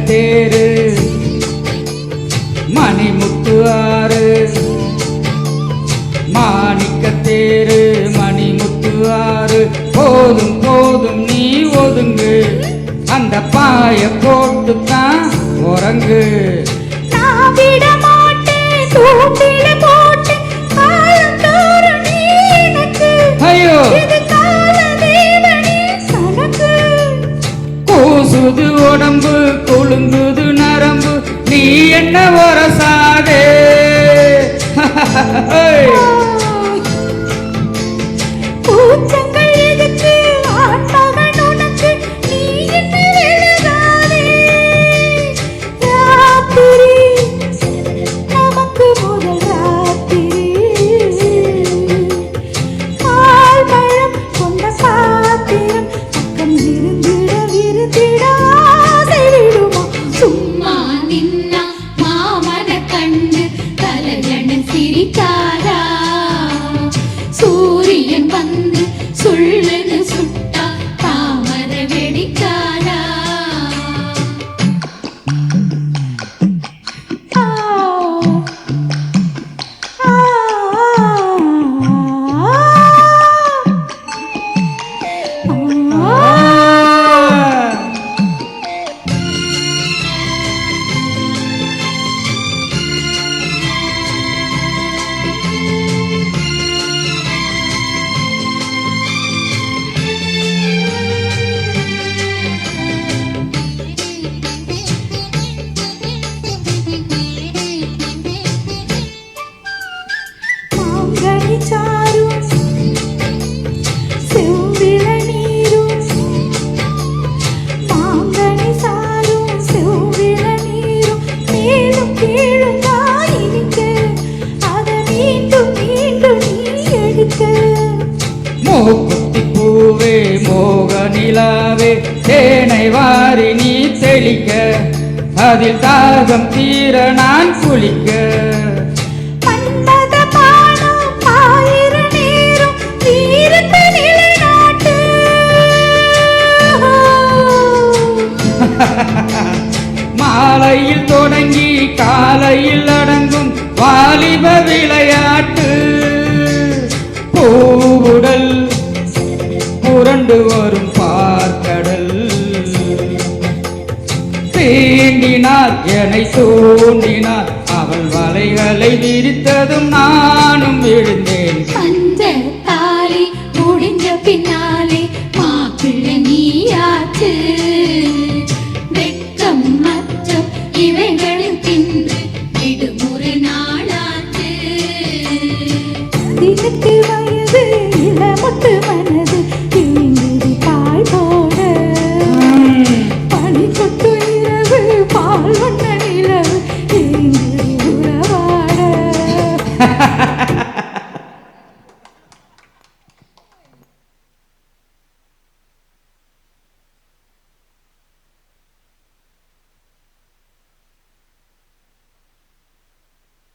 தேரு மணிமுத்து ஆறு மாணிக்க தேரு மணிமுத்து ஆறு போதும் போதும் நீ ஒதுங்கு அந்த பாய போட்டுத்தான் உறங்கு நான் விட மாட்டேன் தூண்டில போட்டு காலந்தோறும் நீ எனக்கு ஐயோ இது கால தேவனே சனக்கு கூசுது உடம்பு குலுங்குது நரம்பு நீ என்ன ஒரசாதே கூச்சங்கள் எதுக்கு ஆண்மகன் உனக்கு நீ என்ன எழுதாதே ராத்திரி நமக்கு முதல் ராத்திரி பால் பழம் கொண்ட பாத்திரம் பக்கம் இருந்திட விருந்திட ஆசை விடுமா சும்மா நின்னா மாமன கண்டு கலைஞன் சிரிக்காரா சூரியன் வந்து சுள்ளுன்னு சுட்டா தாமரை வெடிக்காரா மாங்கனி சாரும் செவ்விள நீரும் மாங்கனி சாரும் செவ்விள நீரும் மேலும் கீழும் தான் இனிக்க அதை மீண்டும் மீண்டும் நீ எடுக்க மூக்குத்தி பூவே மோக நிலாவே தேனை வாரி நீ தெளிக்க அதில் தாகம் தீர நான் குளிக்க மன்மத பானம் ஆயிர நேரம் தீர்த்து நிலைநாட்டு மாலையில் தொடங்கி காலையில் அடங்கும் வாலிப விளையாட்டு பூவுடல் புரண்டு வரும் பார்க்கடல் தீண்டினார் என்னை தூண்டினார் அவள் வலைகளை விரித்ததும் நானும் விழுந்தேன்